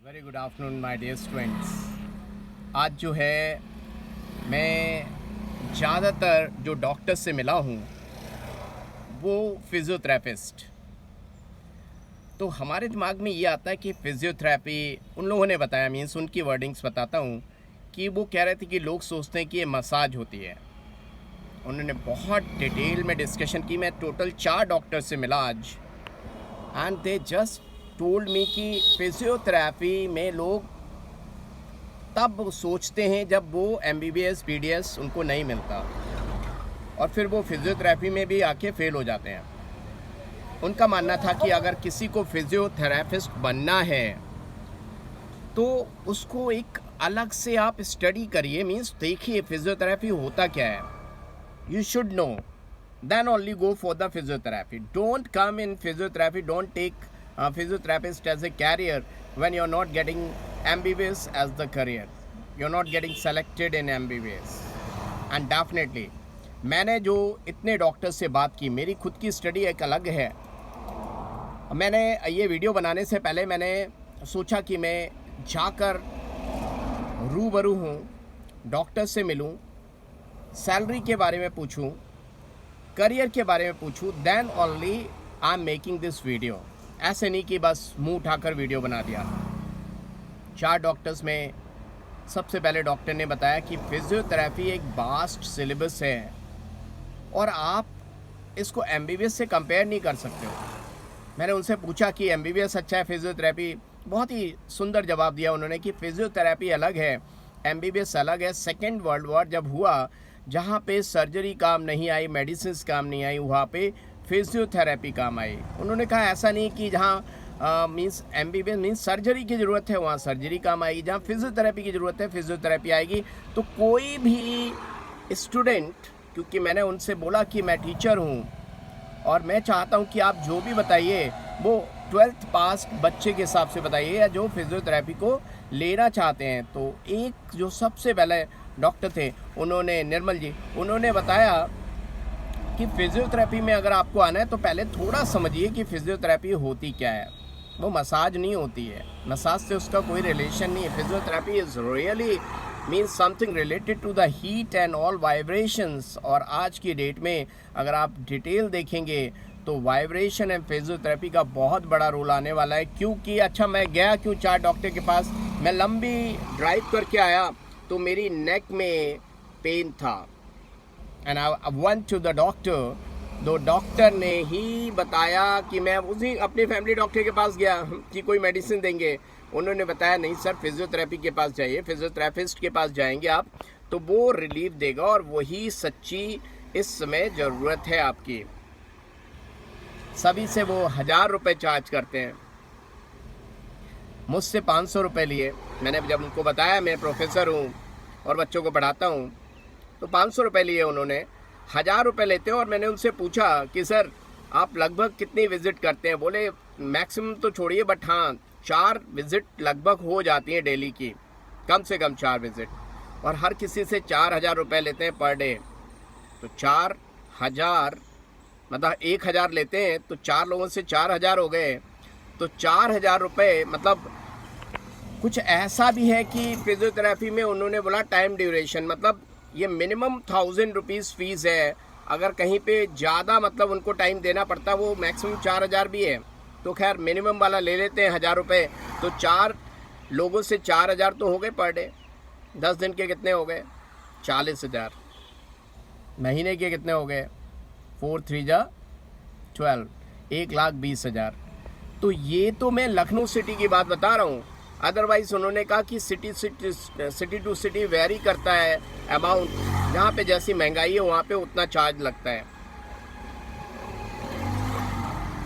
Very good afternoon my dear students. आज जो है मैं ज़्यादातर जो डॉक्टर से मिला हूँ वो फिज़ियोथेरेपिस्ट। तो हमारे दिमाग में ये आता है कि फ़िज़ियोथेरेपी उन लोगों ने बताया, मीन्स उनकी वर्डिंग्स बताता हूँ कि वो कह रहे थे कि लोग सोचते हैं कि ये मसाज होती है। उन्होंने बहुत डिटेल में डिस्कशन की। मैं टोटल 4 डॉक्टर से मिला आज, and they just told me कि फिज़ियोथेरेपी में लोग तब सोचते हैं जब वो MBBS PDS उनको नहीं मिलता, और फिर वो फिज़ियोथेरेपी में भी आके फेल हो जाते हैं। उनका मानना था कि अगर किसी को फिज़ियोथेरेपिस्ट बनना है तो उसको एक अलग से आप स्टडी करिए, मीन्स देखिए फिज़ियोथेरेपी होता क्या है। You should know, then only go for the physiotherapy. Don't come in physiotherapy, don't take a physiotherapist as a career when you're not getting MBBS as the career. You're not getting selected in MBBS. And definitely, मैंने जो इतने doctor से बात की, मेरी खुद की study एक अलग है। मैंने ये वीडियो बनाने से पहले मैंने सोचा कि मैं जाकर रूबरू हूँ, डॉक्टर से मिलूँ, सैलरी के बारे में पूछूं, करियर के बारे में पूछूं, then only I am making this video. ऐसे नहीं कि बस मुंह उठाकर वीडियो बना दिया। 4 डॉक्टर्स में सबसे पहले डॉक्टर ने बताया कि फिज़ियोथेरेपी एक वास्ट सिलेबस है और आप इसको MBBS से कंपेयर नहीं कर सकते हो। मैंने उनसे पूछा कि MBBS अच्छा है, फिज़ियोथेरेपी? बहुत ही सुंदर जवाब दिया उन्होंने कि फिज़ियोथेरेपी अलग है, MBBS अलग है। सेकेंड वर्ल्ड वॉर जब हुआ, जहाँ पे सर्जरी काम नहीं आई, मेडिसिन काम नहीं आई, वहाँ पे फिज़ियोथेरेपी काम आई। उन्होंने कहा ऐसा नहीं कि जहाँ मीन्स MBBS मीन्स सर्जरी की ज़रूरत है वहाँ सर्जरी काम आएगी, जहाँ फिज़ियोथेरेपी की ज़रूरत है फिज़ियोथेरेपी आएगी। तो कोई भी स्टूडेंट, क्योंकि मैंने उनसे बोला कि मैं टीचर हूँ और मैं चाहता हूँ कि आप जो भी बताइए वो 12th पास बच्चे के हिसाब से बताइए या जो फिज़ियोथेरेपी को लेना चाहते हैं। तो एक जो सबसे पहले डॉक्टर थे, उन्होंने, निर्मल जी, उन्होंने बताया कि फ़िज़ियोथेरेपी में अगर आपको आना है तो पहले थोड़ा समझिए कि फ़िज़ियोथेरेपी होती क्या है। वो मसाज नहीं होती है, मसाज से उसका कोई रिलेशन नहीं है। Physiotherapy is really means something related to the heat and all vibrations. और आज की डेट में अगर आप डिटेल देखेंगे तो वाइब्रेशन एंड फिज़ियोथेरेपी का बहुत बड़ा रोल आने वाला है। क्योंकि अच्छा, मैं गया क्यों 4 डॉक्टर के पास? मैं लंबी ड्राइव करके आया तो मेरी नेक में पेन था, and I went to the doctor. दो डॉक्टर ने ही बताया कि मैं उसी अपने फैमिली डॉक्टर के पास गया कि कोई मेडिसिन देंगे। उन्होंने बताया नहीं सर, फिज़ियोथेरेपी के पास जाइए, फिज़ियोथेरेपिस्ट के पास जाएंगे आप तो वो रिलीफ देगा, और वही सच्ची इस समय ज़रूरत है आपकी। सभी से वो 1000 रुपये चार्ज करते हैं, मुझसे 500 रुपये लिए। मैंने जब उनको बताया मैं प्रोफेसर हूँ और बच्चों को पढ़ाता हूँ, तो 500 रुपये लिए उन्होंने, 1000 रुपये लेते हैं। और मैंने उनसे पूछा कि सर आप लगभग कितनी विज़िट करते हैं? बोले मैक्सिमम तो छोड़िए, बट हाँ 4 विज़िट लगभग हो जाती हैं डेली की, कम से कम 4 विज़िट, और हर किसी से 4000 रुपये लेते हैं पर डे। तो 4000 मतलब 1000 लेते हैं तो 4 लोगों से 4000 हो गए। तो 4000 रुपये मतलब कुछ ऐसा भी है कि फिज़ियोथेरेपी में उन्होंने बोला टाइम ड्यूरेशन, मतलब ये मिनिमम 1000 रुपीज़ फ़ीस है। अगर कहीं पे ज़्यादा मतलब उनको टाइम देना पड़ता है, वो मैक्सिमम 4000 भी है। तो खैर मिनिमम वाला ले लेते हैं 1000 रुपये। तो 4 लोगों से 4000 तो हो गए पर डे। 10 दिन के कितने हो गए? 40,000। महीने के कितने हो गए? 4 3 जा 12, 1,20,000। तो ये तो मैं लखनऊ सिटी की बात बता रहा हूँ। अदरवाइज़ उन्होंने कहा कि सिटी टू सिटी वेरी करता है अमाउंट, जहाँ पे जैसी महंगाई है वहाँ पे उतना चार्ज लगता है।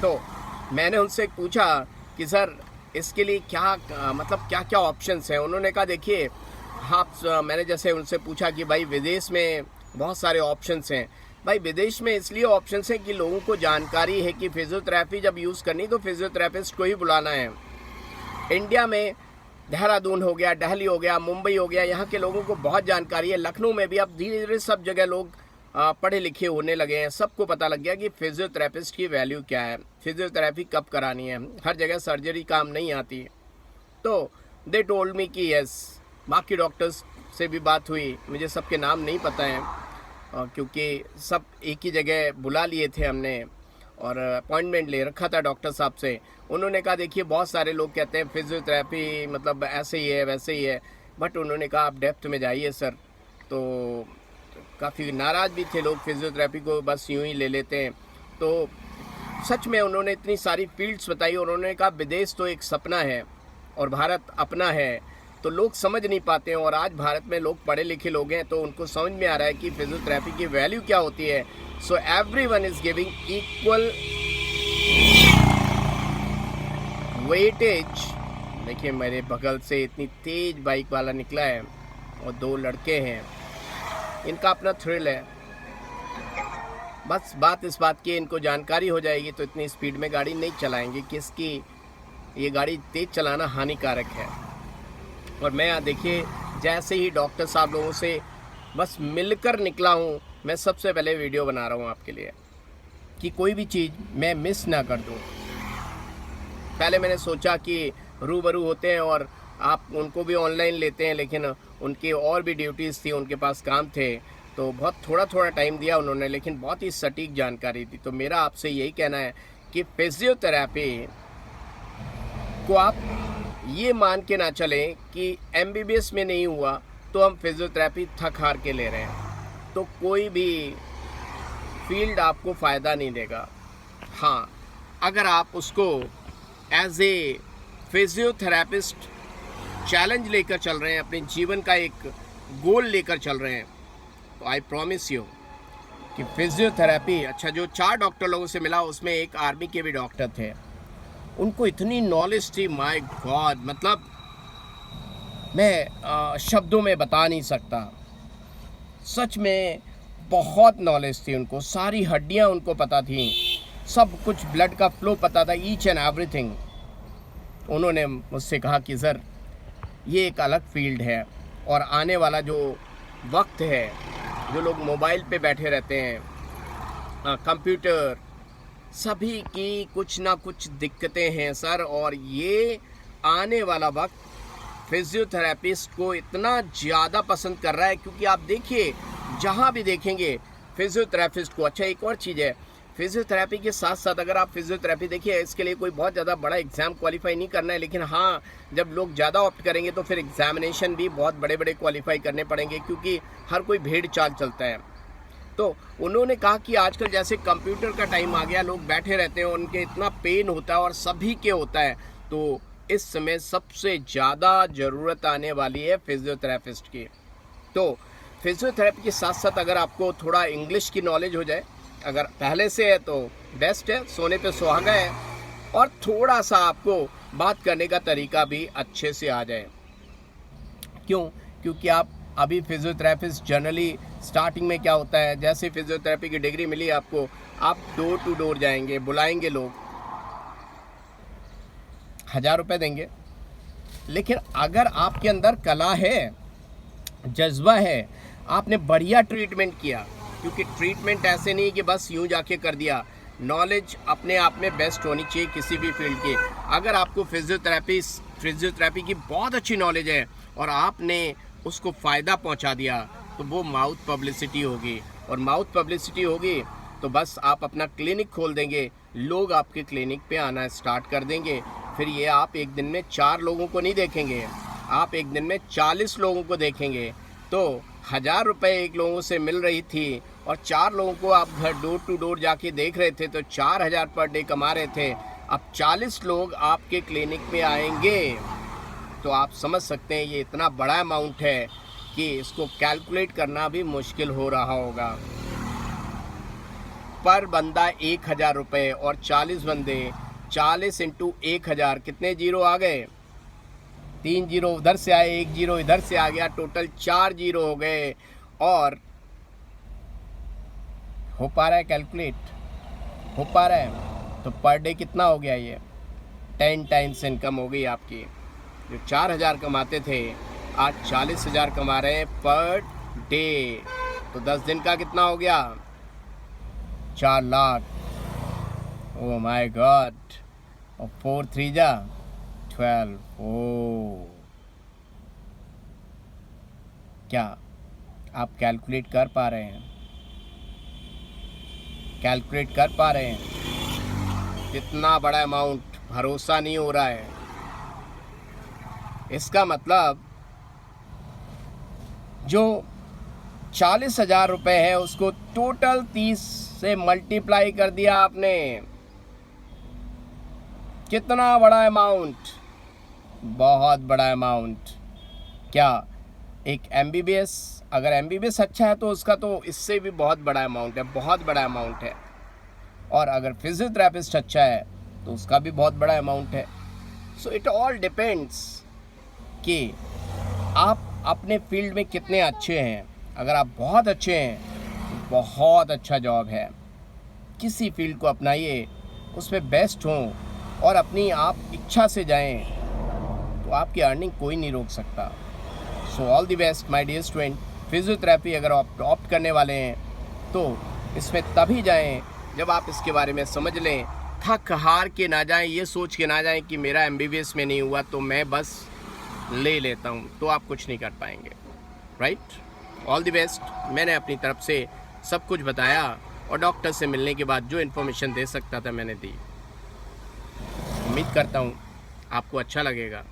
तो मैंने उनसे पूछा कि सर इसके लिए क्या मतलब क्या क्या ऑप्शंस हैं? उन्होंने कहा देखिए आप, मैंने जैसे उनसे पूछा कि भाई विदेश में बहुत सारे ऑप्शंस हैं। भाई विदेश में इसलिए ऑप्शंस हैं कि लोगों को जानकारी है कि फिज़ियोथेरेपी जब यूज़ करनी तो फिज़ियोथेरेपिस्ट को ही बुलाना है। इंडिया में देहरादून हो गया, दिल्ली हो गया, मुंबई हो गया, यहाँ के लोगों को बहुत जानकारी है। लखनऊ में भी अब धीरे धीरे सब जगह लोग पढ़े लिखे होने लगे हैं, सबको पता लग गया कि फिज़ियोथेरेपिस्ट की वैल्यू क्या है, फिज़ियोथेरेपी कब करानी है। हर जगह सर्जरी काम नहीं आती है। तो दे टोल्ड मी कि यस। बाकी डॉक्टर्स से भी बात हुई, मुझे सबके नाम नहीं पता हैं क्योंकि सब एक ही जगह बुला लिए थे हमने और अपॉइंटमेंट ले रखा था डॉक्टर साहब से। उन्होंने कहा देखिए बहुत सारे लोग कहते हैं फिजियोथेरेपी मतलब ऐसे ही है वैसे ही है, बट उन्होंने कहा आप डेप्थ में जाइए सर। तो काफ़ी नाराज़ भी थे लोग, फिजियोथेरेपी को बस यूं ही ले लेते हैं। तो सच में उन्होंने इतनी सारी फील्ड्स बताई और उन्होंने कहा विदेश तो एक सपना है और भारत अपना है। तो लोग समझ नहीं पाते हैं और आज भारत में लोग पढ़े लिखे लोग हैं तो उनको समझ में आ रहा है कि फिजियोथेरेपी की वैल्यू क्या होती है। So everyone is giving equal weightage. देखिए मेरे बगल से इतनी तेज बाइक वाला निकला है और दो लड़के हैं, इनका अपना थ्रिल है। बस बात इस बात की इनको जानकारी हो जाएगी तो इतनी स्पीड में गाड़ी नहीं चलाएंगे कि इसकी ये गाड़ी तेज चलाना हानिकारक है। और मैं यहाँ देखिए जैसे ही डॉक्टर साहब लोगों से बस मिलकर निकला हूँ, मैं सबसे पहले वीडियो बना रहा हूँ आपके लिए कि कोई भी चीज़ मैं मिस ना कर दूँ। पहले मैंने सोचा कि रूबरू होते हैं और आप उनको भी ऑनलाइन लेते हैं, लेकिन उनकी और भी ड्यूटीज़ थी, उनके पास काम थे, तो बहुत थोड़ा टाइम दिया उन्होंने, लेकिन बहुत ही सटीक जानकारी दी। तो मेरा आपसे यही कहना है कि फिजियोथेरेपी को आप ये मान के ना चलें कि MBBS में नहीं हुआ तो हम फिजियोथेरेपी थक हार के ले रहे हैं, तो कोई भी फील्ड आपको फ़ायदा नहीं देगा। हाँ, अगर आप उसको एज ए फिजियोथेरेपिस्ट चैलेंज लेकर चल रहे हैं, अपने जीवन का एक गोल लेकर चल रहे हैं, तो आई प्रॉमिस यू कि फिजियोथेरेपी अच्छा। जो 4 डॉक्टर लोगों से मिला उसमें एक आर्मी के भी डॉक्टर थे, उनको इतनी नॉलेज थी, माय गॉड, मतलब मैं शब्दों में बता नहीं सकता। सच में बहुत नॉलेज थी उनको, सारी हड्डियां उनको पता थी, सब कुछ, ब्लड का फ्लो पता था, ईच एंड एवरीथिंग। उन्होंने मुझसे कहा कि सर ये एक अलग फील्ड है और आने वाला जो वक्त है, जो लोग मोबाइल पे बैठे रहते हैं, कंप्यूटर, सभी की कुछ ना कुछ दिक्कतें हैं सर, और ये आने वाला वक्त फिजियोथेरेपिस्ट को इतना ज़्यादा पसंद कर रहा है क्योंकि आप देखिए जहाँ भी देखेंगे फिजियोथेरेपिस्ट को। अच्छा, एक और चीज़ है, फिजियोथेरेपी के साथ साथ अगर आप फिजियोथेरेपी देखिए, इसके लिए कोई बहुत ज़्यादा बड़ा एग्ज़ाम क्वालिफाई नहीं करना है, लेकिन हाँ जब लोग ज़्यादा ऑप्ट करेंगे तो फिर एग्जामिनेशन भी बहुत बड़े बड़े क्वालिफाई करने पड़ेंगे क्योंकि हर कोई भेड़ चाल चलता है। तो उन्होंने कहा कि आजकल जैसे कंप्यूटर का टाइम आ गया, लोग बैठे रहते हैं, उनके इतना पेन होता है और सभी के होता है, तो इस समय सबसे ज़्यादा ज़रूरत आने वाली है फिजियोथेरेपिस्ट की। तो फिजियोथेरेपी के साथ साथ अगर आपको थोड़ा इंग्लिश की नॉलेज हो जाए, अगर पहले से है तो बेस्ट है, सोने पे सुहागा है, और थोड़ा सा आपको बात करने का तरीका भी अच्छे से आ जाए। क्यों? क्योंकि आप अभी फिजियोथेरेपिस्ट जनरली स्टार्टिंग में क्या होता है, जैसे फिजियोथेरेपी की डिग्री मिली आपको, आप डोर टू डोर जाएंगे, बुलाएंगे लोग, 1000 रुपये देंगे। लेकिन अगर आपके अंदर कला है, जज्बा है, आपने बढ़िया ट्रीटमेंट किया, क्योंकि ट्रीटमेंट ऐसे नहीं कि बस यूं जाके कर दिया, नॉलेज अपने आप में बेस्ट होनी चाहिए किसी भी फील्ड की। अगर आपको फिजियोथेरेपी की बहुत अच्छी नॉलेज है और आपने उसको फ़ायदा पहुंचा दिया तो वो माउथ पब्लिसिटी होगी, और माउथ पब्लिसिटी होगी तो बस आप अपना क्लिनिक खोल देंगे, लोग आपके क्लिनिक पे आना स्टार्ट कर देंगे। फिर ये आप एक दिन में 4 लोगों को नहीं देखेंगे, आप एक दिन में 40 लोगों को देखेंगे। तो 1000 रुपये एक लोगों से मिल रही थी और 4 लोगों को आप घर डोर टू डोर जाके देख रहे थे तो 4000 पर डे कमा रहे थे। अब 40 लोग आपके क्लिनिक में आएंगे तो आप समझ सकते हैं ये इतना बड़ा अमाउंट है कि इसको कैलकुलेट करना भी मुश्किल हो रहा होगा। पर बंदा 1000 रुपये और 40 बंदे, 40 इंटू 1000, कितने जीरो आ गए? 3 जीरो उधर से आए, 1 जीरो इधर से आ गया, टोटल 4 जीरो हो गए। और हो पा रहा है कैलकुलेट? हो पा रहा है? तो पर डे कितना हो गया ये? 10 टाइम्स इनकम हो गई आपकी। जो 4000 कमाते थे आज 40,000 कमा रहे हैं पर डे। तो 10 दिन का कितना हो गया? 4 लाख। Oh my God. और 4 3 जा 12। ओह क्या आप कैलकुलेट कर पा रहे हैं? कैलकुलेट कर पा रहे हैं? कितना बड़ा अमाउंट, भरोसा नहीं हो रहा है। इसका मतलब जो 40,000 रुपये है उसको टोटल 30 से मल्टीप्लाई कर दिया आपने। कितना बड़ा अमाउंट, बहुत बड़ा अमाउंट। क्या एक MBBS, अगर MBBS अच्छा है तो उसका तो इससे भी बहुत बड़ा अमाउंट है, बहुत बड़ा अमाउंट है। और अगर फिजियोथेरेपिस्ट अच्छा है तो उसका भी बहुत बड़ा अमाउंट है। सो इट ऑल डिपेंड्स कि आप अपने फील्ड में कितने अच्छे हैं। अगर आप बहुत अच्छे हैं तो बहुत अच्छा जॉब है। किसी फील्ड को अपनाइए, उसमें बेस्ट हों और अपनी आप इच्छा से जाएं तो आपकी अर्निंग कोई नहीं रोक सकता। So all the best my dear student. Physiotherapy अगर आप ऑप्ट करने वाले हैं तो इसमें तभी जाएं जब आप इसके बारे में समझ लें। थक हार के ना जाएं, ये सोच के ना जाएं कि मेरा MBBS में नहीं हुआ तो मैं बस ले लेता हूँ, तो आप कुछ नहीं कर पाएंगे। Right, all the best. मैंने अपनी तरफ से सब कुछ बताया और डॉक्टर से मिलने के बाद जो इन्फॉर्मेशन दे सकता था मैंने दी। उम्मीद करता हूँ आपको अच्छा लगेगा।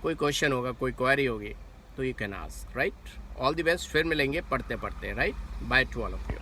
कोई क्वेश्चन होगा, कोई क्वेरी होगी तो you can ask. Right, all the best. फिर मिलेंगे पढ़ते पढ़ते। Right, by two all of you.